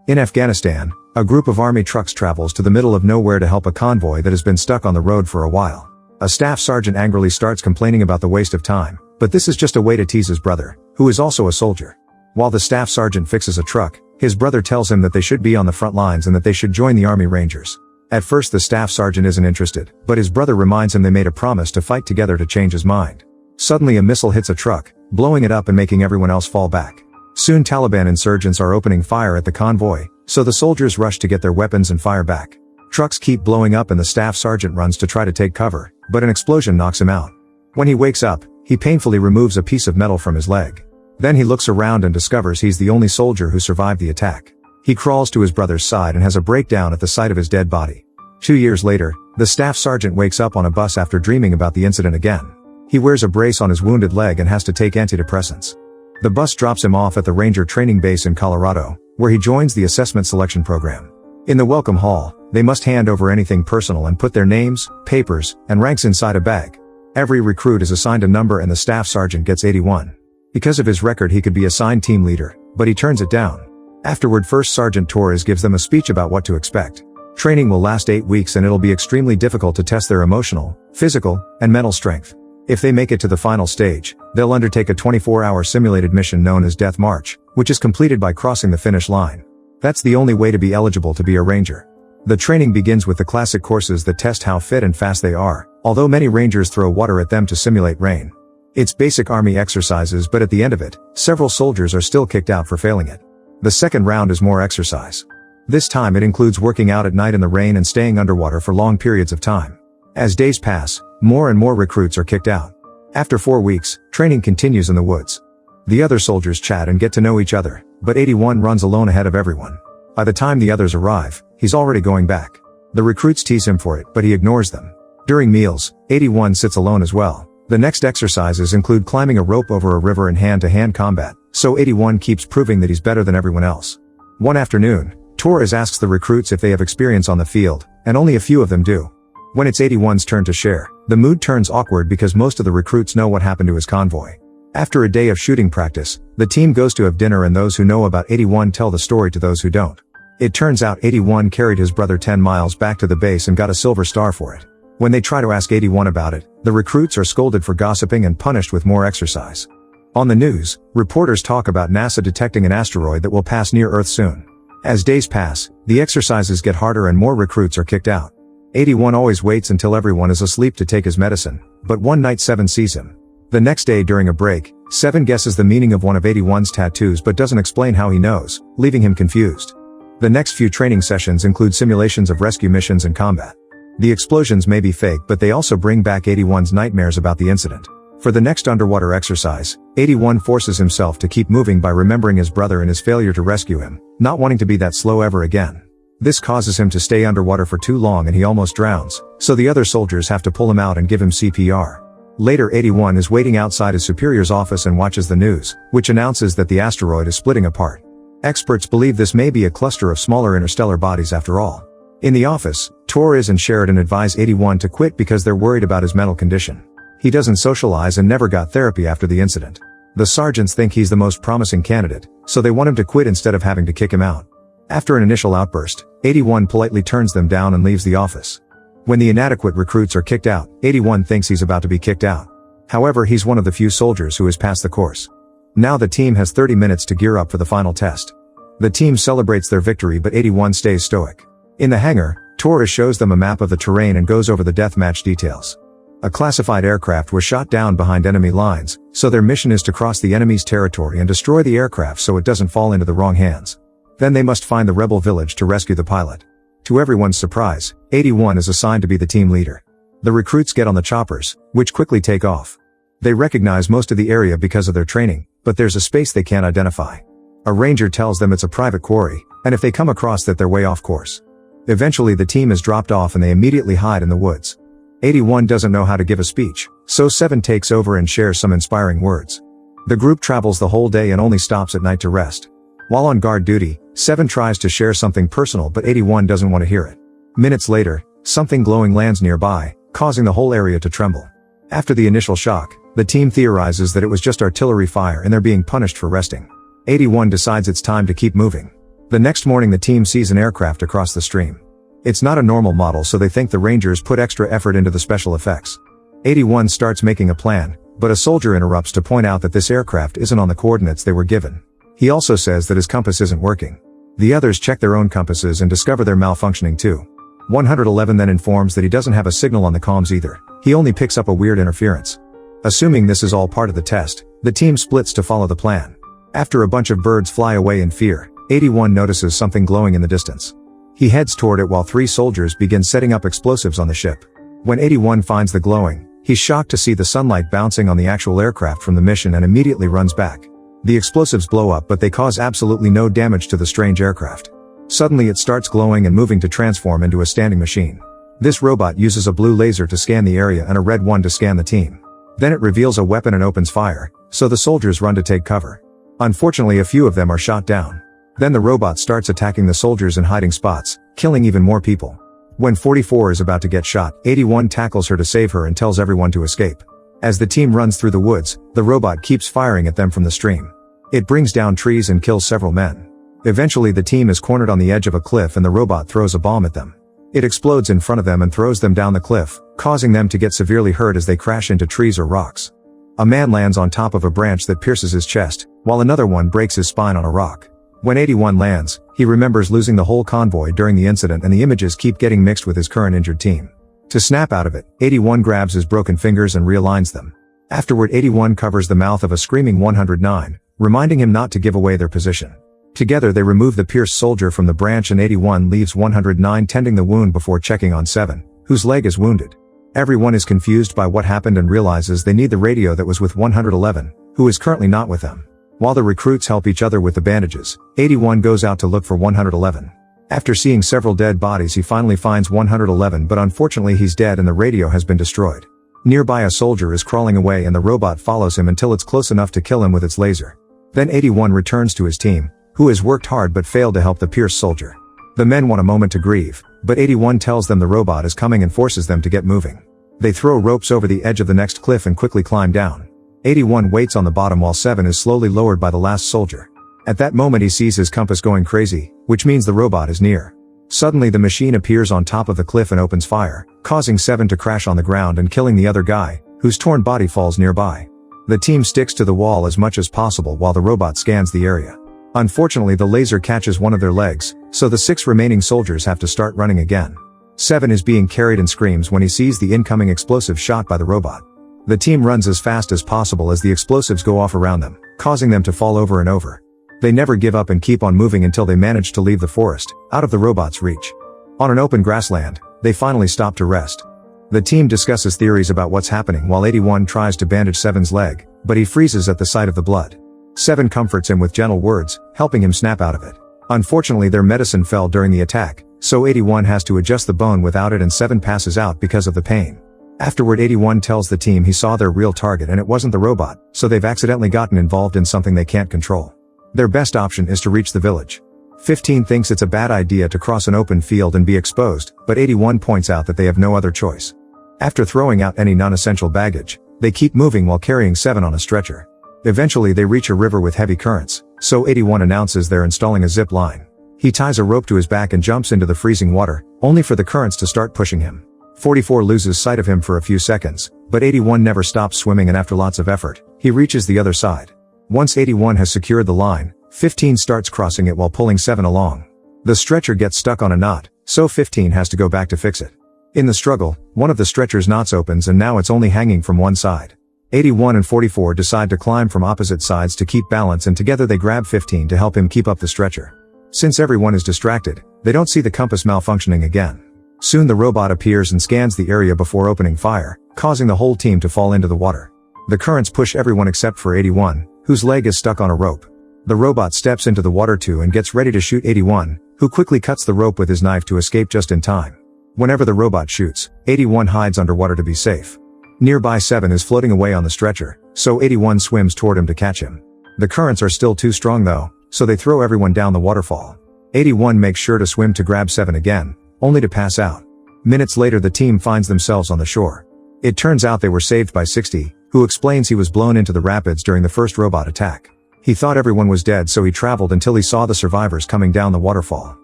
In Afghanistan, a group of army trucks travels to the middle of nowhere to help a convoy that has been stuck on the road for a while. A staff sergeant angrily starts complaining about the waste of time, but this is just a way to tease his brother, who is also a soldier. While the staff sergeant fixes a truck, his brother tells him that they should be on the front lines and that they should join the Army Rangers. At first the staff sergeant isn't interested, but his brother reminds him they made a promise to fight together to change his mind. Suddenly a missile hits a truck, blowing it up and making everyone else fall back. Soon Taliban insurgents are opening fire at the convoy, so the soldiers rush to get their weapons and fire back. Trucks keep blowing up and the staff sergeant runs to try to take cover, but an explosion knocks him out. When he wakes up, he painfully removes a piece of metal from his leg. Then he looks around and discovers he's the only soldier who survived the attack. He crawls to his brother's side and has a breakdown at the sight of his dead body. 2 years later, the staff sergeant wakes up on a bus after dreaming about the incident again. He wears a brace on his wounded leg and has to take antidepressants. The bus drops him off at the Ranger training base in Colorado, where he joins the assessment selection program. In the welcome hall, they must hand over anything personal and put their names, papers, and ranks inside a bag. Every recruit is assigned a number and the staff sergeant gets 81. Because of his record he could be assigned team leader, but he turns it down. Afterward First Sergeant Torres gives them a speech about what to expect. Training will last 8 weeks and it'll be extremely difficult to test their emotional, physical, and mental strength. If they make it to the final stage, they'll undertake a 24-hour simulated mission known as Death March, which is completed by crossing the finish line. That's the only way to be eligible to be a ranger. The training begins with the classic courses that test how fit and fast they are, although many rangers throw water at them to simulate rain. It's basic army exercises, but at the end of it, several soldiers are still kicked out for failing it. The second round is more exercise. This time it includes working out at night in the rain and staying underwater for long periods of time. As days pass, more and more recruits are kicked out. After 4 weeks, training continues in the woods. The other soldiers chat and get to know each other, but 81 runs alone ahead of everyone. By the time the others arrive, he's already going back. The recruits tease him for it, but he ignores them. During meals, 81 sits alone as well. The next exercises include climbing a rope over a river in hand-to-hand combat, so 81 keeps proving that he's better than everyone else. One afternoon, Torres asks the recruits if they have experience on the field, and only a few of them do. When it's 81's turn to share, the mood turns awkward because most of the recruits know what happened to his convoy. After a day of shooting practice, the team goes to have dinner and those who know about 81 tell the story to those who don't. It turns out 81 carried his brother 10 miles back to the base and got a silver star for it. When they try to ask 81 about it, the recruits are scolded for gossiping and punished with more exercise. On the news, reporters talk about NASA detecting an asteroid that will pass near Earth soon. As days pass, the exercises get harder and more recruits are kicked out. 81 always waits until everyone is asleep to take his medicine, but one night 7 sees him. The next day during a break, 7 guesses the meaning of one of 81's tattoos but doesn't explain how he knows, leaving him confused. The next few training sessions include simulations of rescue missions and combat. The explosions may be fake, but they also bring back 81's nightmares about the incident. For the next underwater exercise, 81 forces himself to keep moving by remembering his brother and his failure to rescue him, not wanting to be that slow ever again. This causes him to stay underwater for too long and he almost drowns, so the other soldiers have to pull him out and give him CPR. Later 81 is waiting outside his superior's office and watches the news, which announces that the asteroid is splitting apart. Experts believe this may be a cluster of smaller interstellar bodies after all. In the office, Torres and Sheridan advise 81 to quit because they're worried about his mental condition. He doesn't socialize and never got therapy after the incident. The sergeants think he's the most promising candidate, so they want him to quit instead of having to kick him out. After an initial outburst, 81 politely turns them down and leaves the office. When the inadequate recruits are kicked out, 81 thinks he's about to be kicked out. However, he's one of the few soldiers who has passed the course. Now the team has 30 minutes to gear up for the final test. The team celebrates their victory, but 81 stays stoic. In the hangar, Torres shows them a map of the terrain and goes over the deathmatch details. A classified aircraft was shot down behind enemy lines, so their mission is to cross the enemy's territory and destroy the aircraft so it doesn't fall into the wrong hands. Then they must find the rebel village to rescue the pilot. To everyone's surprise, 81 is assigned to be the team leader. The recruits get on the choppers, which quickly take off. They recognize most of the area because of their training, but there's a space they can't identify. A ranger tells them it's a private quarry, and if they come across that they're way off course. Eventually the team is dropped off and they immediately hide in the woods. 81 doesn't know how to give a speech, so 7 takes over and shares some inspiring words. The group travels the whole day and only stops at night to rest. While on guard duty, 7 tries to share something personal but 81 doesn't want to hear it. Minutes later, something glowing lands nearby, causing the whole area to tremble. After the initial shock, the team theorizes that it was just artillery fire and they're being punished for resting. 81 decides it's time to keep moving. The next morning the team sees an aircraft across the stream. It's not a normal model, so they think the Rangers put extra effort into the special effects. 81 starts making a plan, but a soldier interrupts to point out that this aircraft isn't on the coordinates they were given. He also says that his compass isn't working. The others check their own compasses and discover they're malfunctioning too. 111 then informs that he doesn't have a signal on the comms either. He only picks up a weird interference. Assuming this is all part of the test, the team splits to follow the plan. After a bunch of birds fly away in fear, 81 notices something glowing in the distance. He heads toward it while 3 soldiers begin setting up explosives on the ship. When 81 finds the glowing, he's shocked to see the sunlight bouncing on the actual aircraft from the mission and immediately runs back. The explosives blow up, but they cause absolutely no damage to the strange aircraft. Suddenly it starts glowing and moving to transform into a standing machine. This robot uses a blue laser to scan the area and a red one to scan the team. Then it reveals a weapon and opens fire, so the soldiers run to take cover. Unfortunately, a few of them are shot down. Then the robot starts attacking the soldiers in hiding spots, killing even more people. When 44 is about to get shot, 81 tackles her to save her and tells everyone to escape. As the team runs through the woods, the robot keeps firing at them from the stream. It brings down trees and kills several men. Eventually the team is cornered on the edge of a cliff and the robot throws a bomb at them. It explodes in front of them and throws them down the cliff, causing them to get severely hurt as they crash into trees or rocks. A man lands on top of a branch that pierces his chest, while another one breaks his spine on a rock. When 81 lands, he remembers losing the whole convoy during the incident and the images keep getting mixed with his current injured team. To snap out of it, 81 grabs his broken fingers and realigns them. Afterward 81 covers the mouth of a screaming 109, reminding him not to give away their position. Together they remove the pierced soldier from the branch and 81 leaves 109 tending the wound before checking on 7, whose leg is wounded. Everyone is confused by what happened and realizes they need the radio that was with 111, who is currently not with them. While the recruits help each other with the bandages, 81 goes out to look for 111. After seeing several dead bodies he finally finds 111, but unfortunately he's dead and the radio has been destroyed. Nearby a soldier is crawling away and the robot follows him until it's close enough to kill him with its laser. Then 81 returns to his team, who has worked hard but failed to help the pierced soldier. The men want a moment to grieve, but 81 tells them the robot is coming and forces them to get moving. They throw ropes over the edge of the next cliff and quickly climb down. 81 waits on the bottom while 7 is slowly lowered by the last soldier. At that moment he sees his compass going crazy, which means the robot is near. Suddenly the machine appears on top of the cliff and opens fire, causing 7 to crash on the ground and killing the other guy, whose torn body falls nearby. The team sticks to the wall as much as possible while the robot scans the area. Unfortunately the laser catches one of their legs, so the 6 remaining soldiers have to start running again. 7 is being carried and screams when he sees the incoming explosive shot by the robot. The team runs as fast as possible as the explosives go off around them, causing them to fall over and over. They never give up and keep on moving until they manage to leave the forest, out of the robot's reach. On an open grassland, they finally stop to rest. The team discusses theories about what's happening while 81 tries to bandage 7's leg, but he freezes at the sight of the blood. 7 comforts him with gentle words, helping him snap out of it. Unfortunately their medicine fell during the attack, so 81 has to adjust the bone without it and 7 passes out because of the pain. Afterward 81 tells the team he saw their real target and it wasn't the robot, so they've accidentally gotten involved in something they can't control. Their best option is to reach the village. 15 thinks it's a bad idea to cross an open field and be exposed, but 81 points out that they have no other choice. After throwing out any non-essential baggage, they keep moving while carrying 7 on a stretcher. Eventually they reach a river with heavy currents, so 81 announces they're installing a zip line. He ties a rope to his back and jumps into the freezing water, only for the currents to start pushing him. 44 loses sight of him for a few seconds, but 81 never stops swimming and after lots of effort, he reaches the other side. Once 81 has secured the line, 15 starts crossing it while pulling 7 along. The stretcher gets stuck on a knot, so 15 has to go back to fix it. In the struggle, one of the stretcher's knots opens and now it's only hanging from one side. 81 and 44 decide to climb from opposite sides to keep balance and together they grab 15 to help him keep up the stretcher. Since everyone is distracted, they don't see the compass malfunctioning again. Soon the robot appears and scans the area before opening fire, causing the whole team to fall into the water. The currents push everyone except for 81, whose leg is stuck on a rope. The robot steps into the water too and gets ready to shoot 81, who quickly cuts the rope with his knife to escape just in time. Whenever the robot shoots, 81 hides underwater to be safe. Nearby 7 is floating away on the stretcher, so 81 swims toward him to catch him. The currents are still too strong though, so they throw everyone down the waterfall. 81 makes sure to swim to grab 7 again, only to pass out. Minutes later the team finds themselves on the shore. It turns out they were saved by 60, who explains he was blown into the rapids during the first robot attack. He thought everyone was dead, so he traveled until he saw the survivors coming down the waterfall.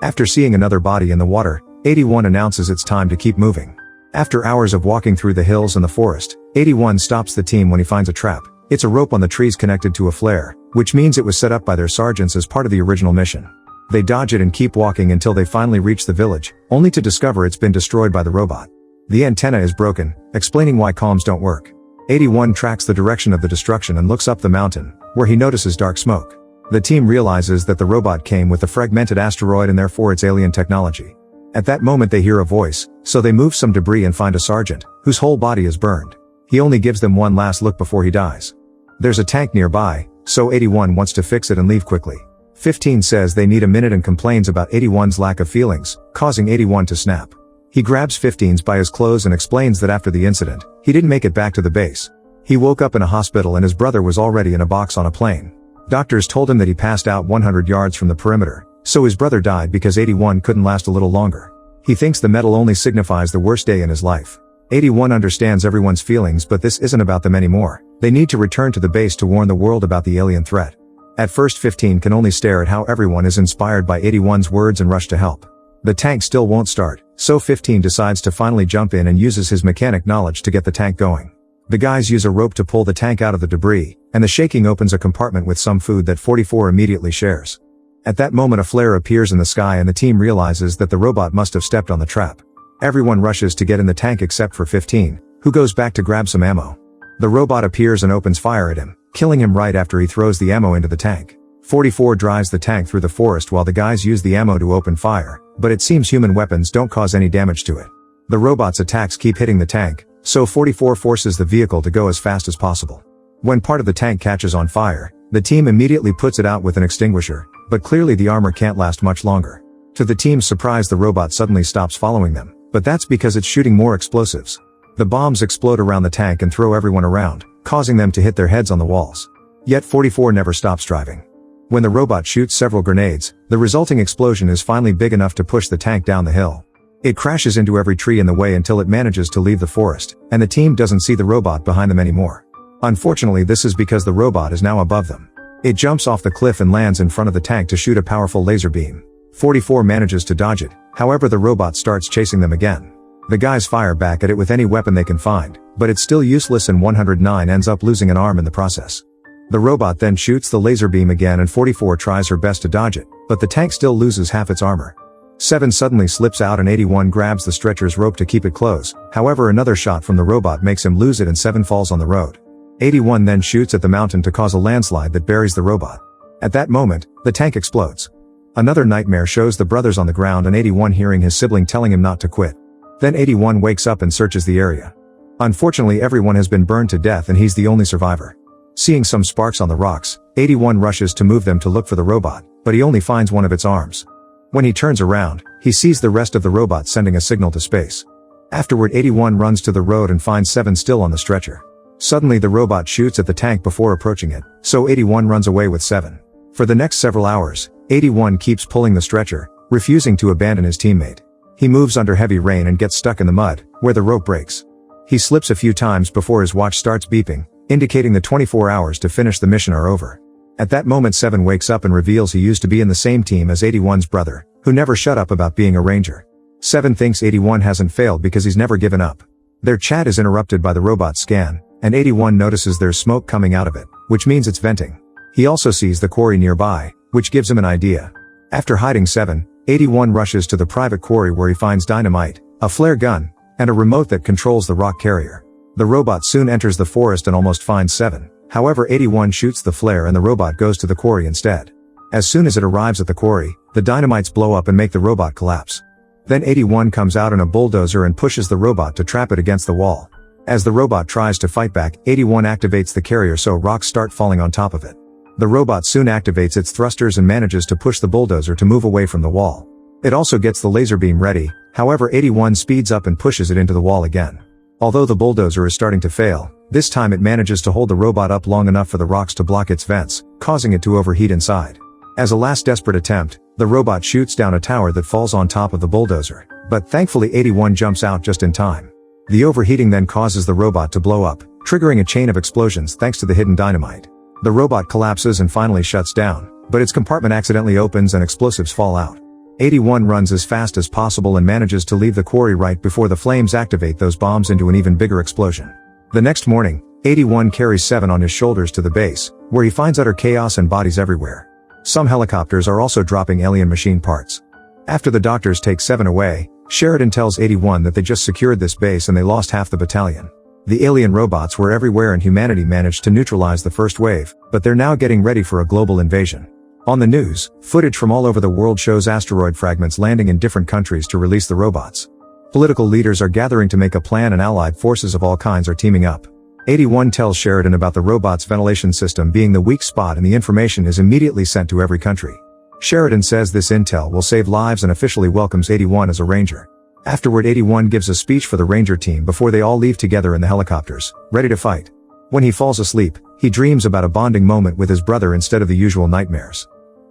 After seeing another body in the water, 81 announces it's time to keep moving. After hours of walking through the hills and the forest, 81 stops the team when he finds a trap. It's a rope on the trees connected to a flare, which means it was set up by their sergeants as part of the original mission. They dodge it and keep walking until they finally reach the village, only to discover it's been destroyed by the robot. The antenna is broken, explaining why comms don't work. 81 tracks the direction of the destruction and looks up the mountain, where he notices dark smoke. The team realizes that the robot came with a fragmented asteroid and therefore it's alien technology. At that moment they hear a voice, so they move some debris and find a sergeant, whose whole body is burned. He only gives them one last look before he dies. There's a tank nearby, so 81 wants to fix it and leave quickly. 15 says they need a minute and complains about 81's lack of feelings, causing 81 to snap. He grabs 15's by his clothes and explains that after the incident, he didn't make it back to the base. He woke up in a hospital and his brother was already in a box on a plane. Doctors told him that he passed out 100 yards from the perimeter, so his brother died because 81 couldn't last a little longer. He thinks the medal only signifies the worst day in his life. 81 understands everyone's feelings, but this isn't about them anymore. They need to return to the base to warn the world about the alien threat. At first 15 can only stare at how everyone is inspired by 81's words and rush to help. The tank still won't start, so 15 decides to finally jump in and uses his mechanic knowledge to get the tank going. The guys use a rope to pull the tank out of the debris, and the shaking opens a compartment with some food that 44 immediately shares. At that moment a flare appears in the sky and the team realizes that the robot must have stepped on the trap. Everyone rushes to get in the tank except for 15, who goes back to grab some ammo. The robot appears and opens fire at him, killing him right after he throws the ammo into the tank. 44 drives the tank through the forest while the guys use the ammo to open fire, but it seems human weapons don't cause any damage to it. The robot's attacks keep hitting the tank, so 44 forces the vehicle to go as fast as possible. When part of the tank catches on fire, the team immediately puts it out with an extinguisher, but clearly the armor can't last much longer. To the team's surprise the robot suddenly stops following them, but that's because it's shooting more explosives. The bombs explode around the tank and throw everyone around, causing them to hit their heads on the walls. Yet 44 never stops driving. When the robot shoots several grenades, the resulting explosion is finally big enough to push the tank down the hill. It crashes into every tree in the way until it manages to leave the forest, and the team doesn't see the robot behind them anymore. Unfortunately this is because the robot is now above them. It jumps off the cliff and lands in front of the tank to shoot a powerful laser beam. 44 manages to dodge it, however the robot starts chasing them again. The guys fire back at it with any weapon they can find, but it's still useless and 109 ends up losing an arm in the process. The robot then shoots the laser beam again and 44 tries her best to dodge it, but the tank still loses half its armor. 7 suddenly slips out and 81 grabs the stretcher's rope to keep it close, however another shot from the robot makes him lose it and 7 falls on the road. 81 then shoots at the mountain to cause a landslide that buries the robot. At that moment, the tank explodes. Another nightmare shows the brothers on the ground and 81 hearing his sibling telling him not to quit. Then 81 wakes up and searches the area. Unfortunately everyone has been burned to death and he's the only survivor. Seeing some sparks on the rocks, 81 rushes to move them to look for the robot, but he only finds one of its arms. When he turns around, he sees the rest of the robot sending a signal to space. Afterward 81 runs to the road and finds 7 still on the stretcher. Suddenly the robot shoots at the tank before approaching it, so 81 runs away with 7. For the next several hours, 81 keeps pulling the stretcher, refusing to abandon his teammate. He moves under heavy rain and gets stuck in the mud, where the rope breaks. He slips a few times before his watch starts beeping, indicating the 24 hours to finish the mission are over. At that moment 7 wakes up and reveals he used to be in the same team as 81's brother, who never shut up about being a ranger. 7 thinks 81 hasn't failed because he's never given up. Their chat is interrupted by the robot's scan, and 81 notices there's smoke coming out of it, which means it's venting. He also sees the quarry nearby, which gives him an idea. After hiding 7, 81 rushes to the private quarry where he finds dynamite, a flare gun, and a remote that controls the rock carrier. The robot soon enters the forest and almost finds 7. However 81 shoots the flare and the robot goes to the quarry instead. As soon as it arrives at the quarry, the dynamites blow up and make the robot collapse. Then 81 comes out in a bulldozer and pushes the robot to trap it against the wall. As the robot tries to fight back, 81 activates the carrier so rocks start falling on top of it. The robot soon activates its thrusters and manages to push the bulldozer to move away from the wall. It also gets the laser beam ready, however 81 speeds up and pushes it into the wall again. Although the bulldozer is starting to fail, this time it manages to hold the robot up long enough for the rocks to block its vents, causing it to overheat inside. As a last desperate attempt, the robot shoots down a tower that falls on top of the bulldozer, but thankfully 81 jumps out just in time. The overheating then causes the robot to blow up, triggering a chain of explosions thanks to the hidden dynamite. The robot collapses and finally shuts down, but its compartment accidentally opens and explosives fall out. 81 runs as fast as possible and manages to leave the quarry right before the flames activate those bombs into an even bigger explosion. The next morning, 81 carries 7 on his shoulders to the base, where he finds utter chaos and bodies everywhere. Some helicopters are also dropping alien machine parts. After the doctors take 7 away, Sheridan tells 81 that they just secured this base and they lost half the battalion. The alien robots were everywhere and humanity managed to neutralize the first wave, but they're now getting ready for a global invasion. On the news, footage from all over the world shows asteroid fragments landing in different countries to release the robots. Political leaders are gathering to make a plan and allied forces of all kinds are teaming up. 81 tells Sheridan about the robot's ventilation system being the weak spot and the information is immediately sent to every country. Sheridan says this intel will save lives and officially welcomes 81 as a ranger. Afterward, 81 gives a speech for the ranger team before they all leave together in the helicopters, ready to fight. When he falls asleep, he dreams about a bonding moment with his brother instead of the usual nightmares.